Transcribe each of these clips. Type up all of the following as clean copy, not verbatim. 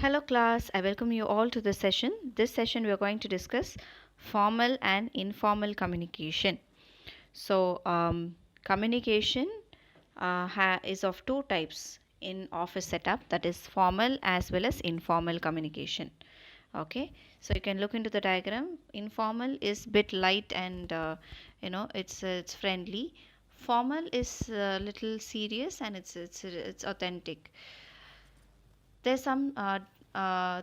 Hello class, I welcome you all to this session. This session we are going to discuss formal and informal communication. So, communication is of two types in office setup, that is formal as well as informal communication. Okay, so you can look into the diagram. Informal is bit light and it's friendly. Formal is a little serious and it's authentic. There's some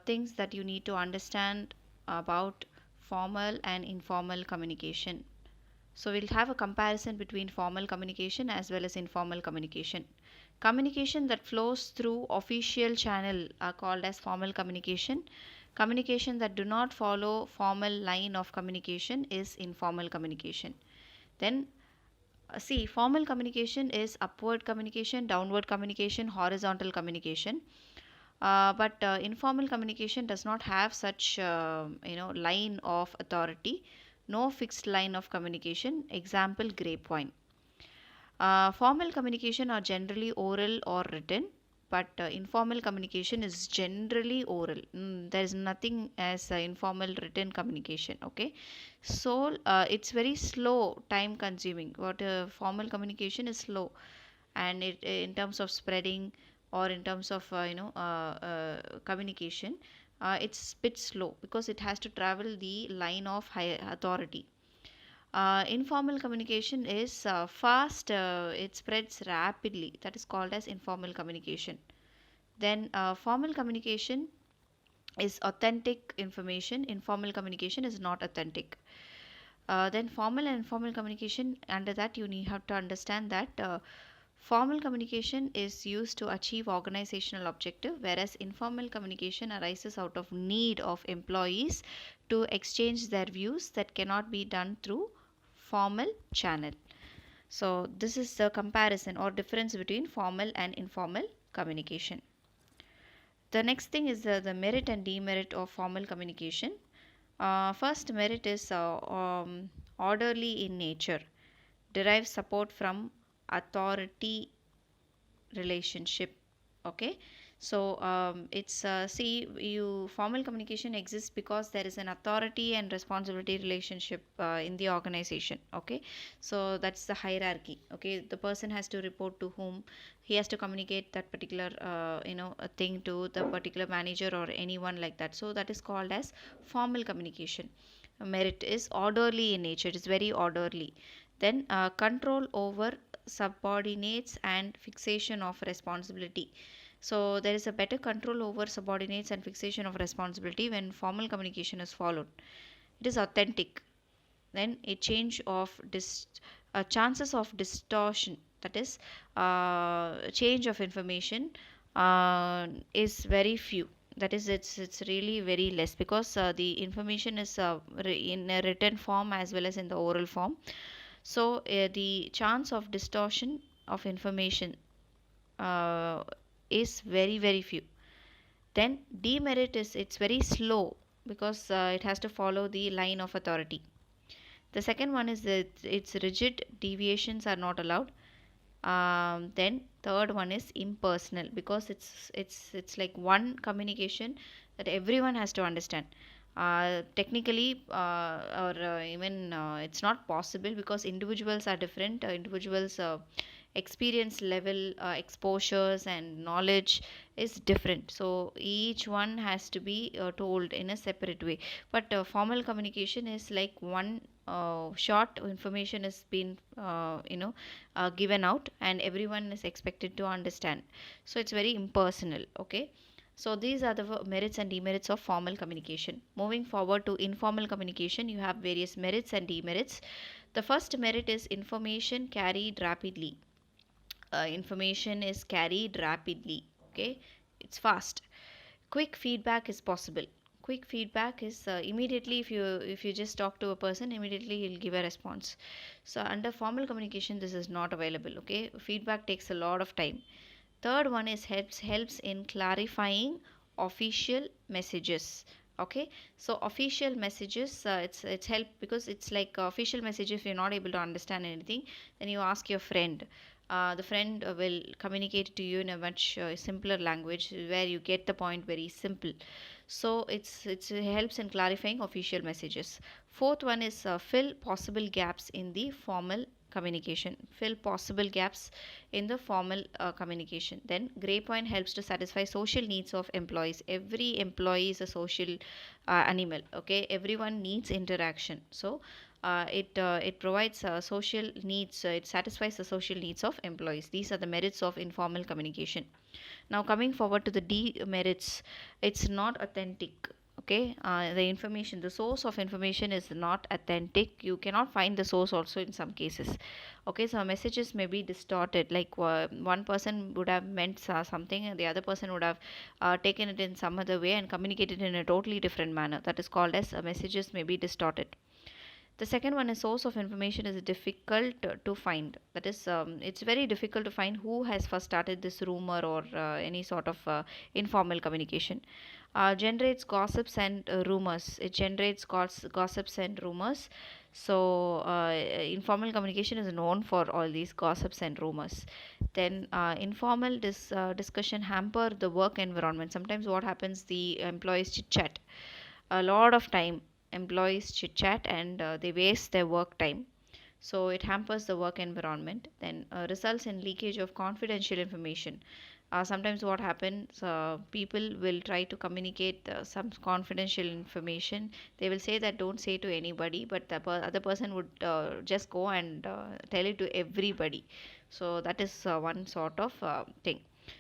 things that you need to understand about formal and informal communication. So we'll have a comparison between formal communication as well as informal communication. Communication that flows through official channel are called as formal communication. Communication that do not follow formal line of communication is informal communication. Then see, formal communication is upward communication, downward communication, horizontal communication. But informal communication does not have such line of authority, no fixed line of communication. Example, grapevine. Formal communication are generally oral or written, but informal communication is generally oral. There is nothing as informal written communication. Okay, so it's very slow, time consuming. What formal communication is slow, and it in terms of spreading or in terms of communication, it's bit slow because it has to travel the line of high authority. Informal communication is fast, it spreads rapidly, that is called as informal communication. Then formal communication is authentic information, informal communication is not authentic. Then formal and informal communication, under that you need have to understand that formal communication is used to achieve organizational objective, whereas informal communication arises out of need of employees to exchange their views that cannot be done through formal channel. So this is the comparison or difference between formal and informal communication. The next thing is the merit and demerit of formal communication. First merit is orderly in nature, derives support from authority relationship. Okay, so it's see, you formal communication exists because there is an authority and responsibility relationship in the organization. Okay, so that's the hierarchy. Okay, the person has to report to whom, he has to communicate that particular a thing to the particular manager or anyone like that. So that is called as formal communication. Merit is orderly in nature, it is very orderly. Then control over subordinates and fixation of responsibility. So there is a better control over subordinates and fixation of responsibility when formal communication is followed. It is authentic. Then a change of chances of distortion, that is change of information, is very few. That is, it's really very less because the information is in a written form as well as in the oral form. So the chance of distortion of information uh, is very very few. Then demerit is, it's very slow because it has to follow the line of authority. The second one is that it's rigid, deviations are not allowed. Then third one is impersonal because it's like one communication that everyone has to understand. Technically or even it's not possible because individuals are different. Individuals experience level, exposures and knowledge is different, so each one has to be told in a separate way. But formal communication is like one short information is being given out and everyone is expected to understand, so it's very impersonal. Okay, so these are the merits and demerits of formal communication. Moving forward to informal communication, you have various merits and demerits. The first merit is information carried rapidly. Information is carried rapidly. Okay, it's fast. Quick feedback is possible. Quick feedback is immediately, if you just talk to a person, immediately he'll give a response. So under formal communication this is not available. Okay, feedback takes a lot of time. Third one is helps in clarifying official messages. Okay, so official messages, it's help because it's like official message. If you're not able to understand anything, then you ask your friend. The friend will communicate to you in a much simpler language where you get the point very simple. So it helps in clarifying official messages. Fourth one is fill possible gaps in the formal communication. Fill possible gaps in the formal communication. Then gray point helps to satisfy social needs of employees. Every employee is a social animal. Okay, everyone needs interaction. So it provides social needs. It satisfies the social needs of employees. These are the merits of informal communication. Now coming forward to the demerits, it's not authentic. Okay, the information, the source of information is not authentic. You cannot find the source also in some cases. Okay, so messages may be distorted. Like one person would have meant something, and the other person would have taken it in some other way and communicated in a totally different manner. That is called as messages may be distorted. The second one is source of information is difficult to find. That is, it's very difficult to find who has first started this rumor or any sort of informal communication. Generates gossips and rumors. It generates gossips and rumors. So, informal communication is known for all these gossips and rumors. Then, informal discussion hamper the work environment. Sometimes, what happens, the employees chit chat a lot of time. Employees chit chat and they waste their work time, so it hampers the work environment. Then results in leakage of confidential information. Sometimes what happens, people will try to communicate some confidential information. They will say that don't say to anybody, but the other person would just go and tell it to everybody. So that is one sort of thing.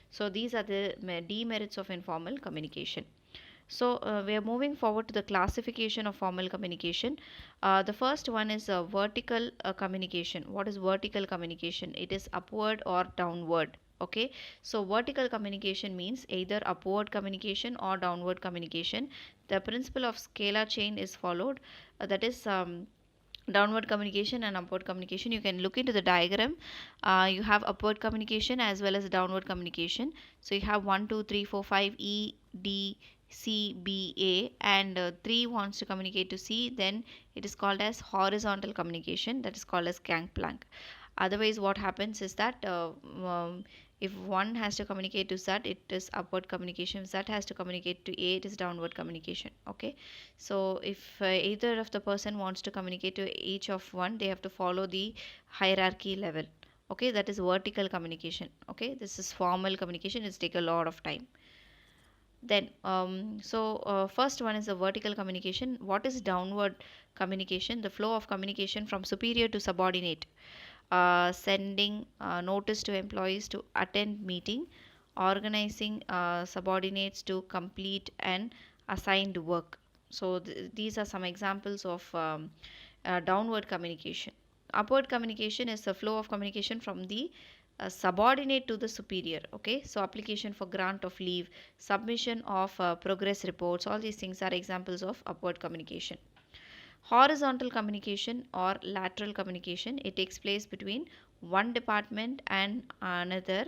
So these are the demerits of informal communication. So, we are moving forward to the classification of formal communication. The first one is vertical communication. What is vertical communication? It is upward or downward. Okay, so vertical communication means either upward communication or downward communication. The principle of scalar chain is followed. That is, downward communication and upward communication. You can look into the diagram. You have upward communication as well as downward communication. So you have 1 2 3 4 5 E D C B A, and 3 wants to communicate to C, then it is called as horizontal communication, that is called as gangplank. Otherwise what happens is that if one has to communicate to Z, it is upward communication. If Z has to communicate to A, it is downward communication. Okay, so if either of the person wants to communicate to each of one, they have to follow the hierarchy level. Okay, that is vertical communication. Okay, this is formal communication. It's take a lot of time. Then first one is the vertical communication. What is downward communication? The flow of communication from superior to subordinate. Sending notice to employees to attend meeting, organizing subordinates to complete an assigned work. So these are some examples of downward communication. Upward communication is the flow of communication from the subordinate to the superior. Okay, so application for grant of leave, submission of progress reports, all these things are examples of upward communication. Horizontal communication or lateral communication, it takes place between one department and another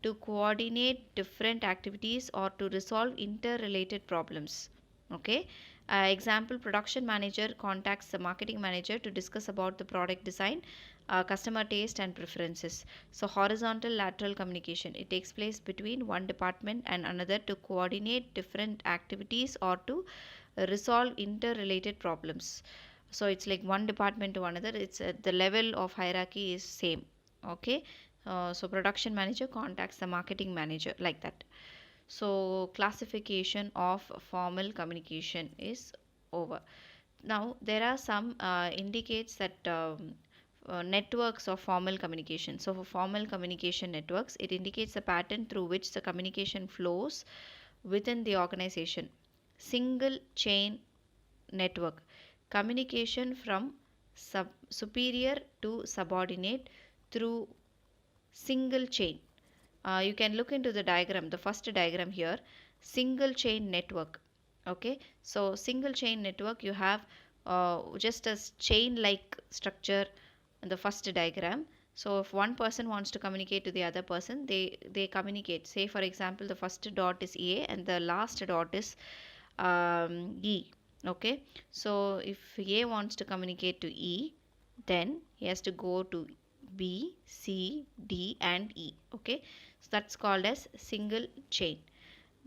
to coordinate different activities or to resolve interrelated problems. Okay, example, production manager contacts the marketing manager to discuss about the product design, customer taste and preferences. So horizontal lateral communication, it takes place between one department and another to coordinate different activities or to resolve interrelated problems. So it's like one department to another, it's the level of hierarchy is same. Okay, so production manager contacts the marketing manager, like that. So classification of formal communication is over. Now there are some indicates that networks of formal communication. So for formal communication networks, it indicates a pattern through which the communication flows within the organization. Single chain network, communication from superior to subordinate through single chain. You can look into the diagram, the first diagram here, single chain network. Okay, so single chain network, you have just a chain like structure in the first diagram. So if one person wants to communicate to the other person, they communicate. Say for example, the first dot is A and the last dot is E. Okay, so if A wants to communicate to E, then he has to go to B, C, D and E. Okay, so that's called as single chain.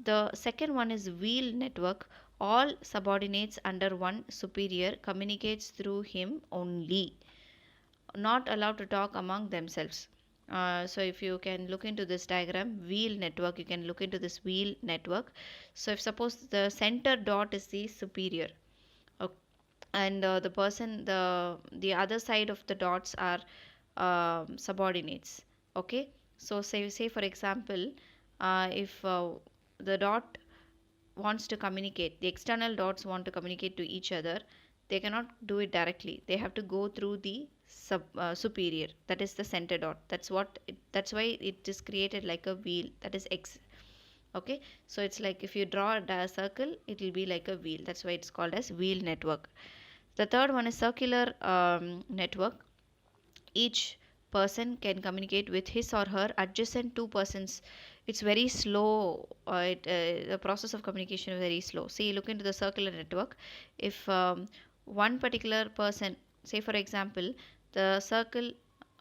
The second one is wheel network. All subordinates under one superior communicates through him only, not allowed to talk among themselves. So if you can look into this diagram, wheel network, you can look into this wheel network. So if suppose the center dot is the superior, ok, and the person, the other side of the dots are subordinates. Okay, so say for example, if the dot wants to communicate, the external dots want to communicate to each other, they cannot do it directly. They have to go through the superior, that is the center dot. That's why it is created like a wheel, that is X. Okay, so it's like if you draw a circle, it will be like a wheel. That's why it's called as wheel network. The third one is circular network. Each person can communicate with his or her adjacent two persons. It's very slow. The process of communication is very slow. See, look into the circular network. If one particular person, say for example, the circle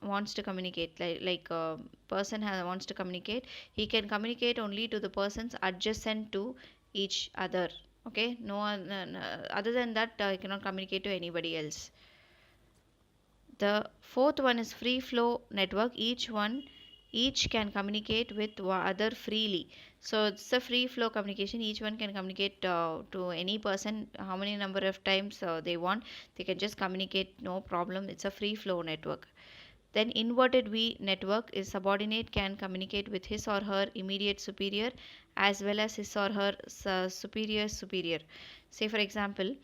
wants to communicate, like a person wants to communicate, he can communicate only to the persons adjacent to each other. Okay, no one, other than that, he cannot communicate to anybody else. The fourth one is free flow network. Each can communicate with other freely. So it's a free flow communication. Each one can communicate to any person how many number of times they want. They can just communicate, no problem. It's a free flow network. Then inverted V network is subordinate can communicate with his or her immediate superior as well as his or her superior. Say for example,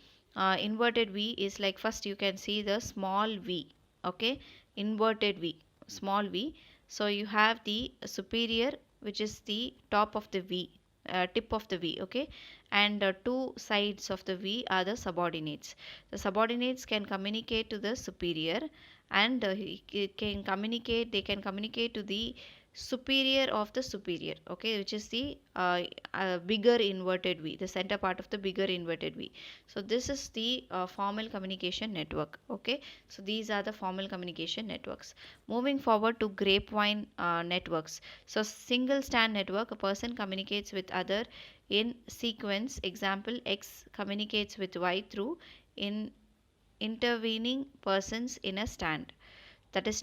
inverted V is like, first you can see the small v. Okay, inverted V, small v. So you have the superior, which is the top of the V, tip of the V. Okay, and two sides of the V are the subordinates. The subordinates can communicate to the superior, and they can communicate to the superior of the superior. Okay, which is the bigger inverted V, the center part of the bigger inverted V. So this is the formal communication network. Okay, so these are the formal communication networks. Moving forward to grapevine networks. So single stand network, a person communicates with other in sequence. Example, X communicates with Y through in intervening persons in a stand. That is,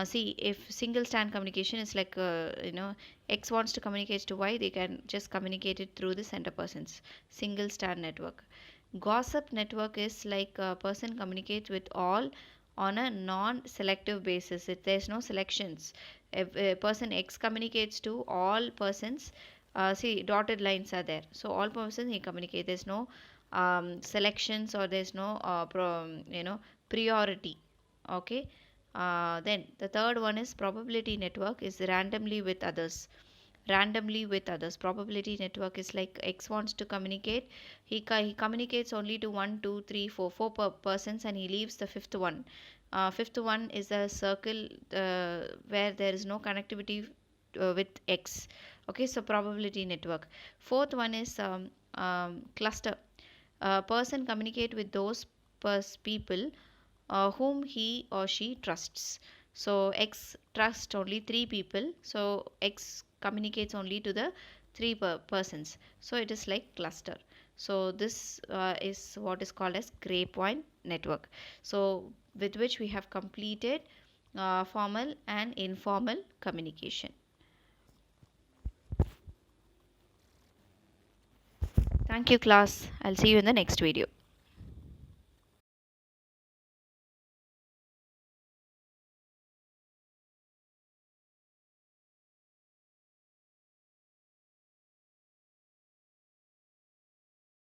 see, if single stand communication is like, X wants to communicate to Y, they can just communicate it through the center persons. Single stand network. Gossip network is like a person communicates with all on a non-selective basis. If there's no selections, if a person X communicates to all persons, see, dotted lines are there, so all persons he communicate. There's no selections, or there's no priority. Okay, then the third one is probability network is randomly with others. Probability network is like X wants to communicate, he communicates only to 1 2 3 4 persons, and he leaves the fifth one. Fifth one is a circle where there is no connectivity with X. Okay, so probability network. Fourth one is cluster. A person communicate with those people whom he or she trusts. So X trusts only three people, so X communicates only to the three persons. So it is like cluster. So this is what is called as grapevine network. So with which we have completed formal and informal communication. Thank you, class. I'll see you in the next video.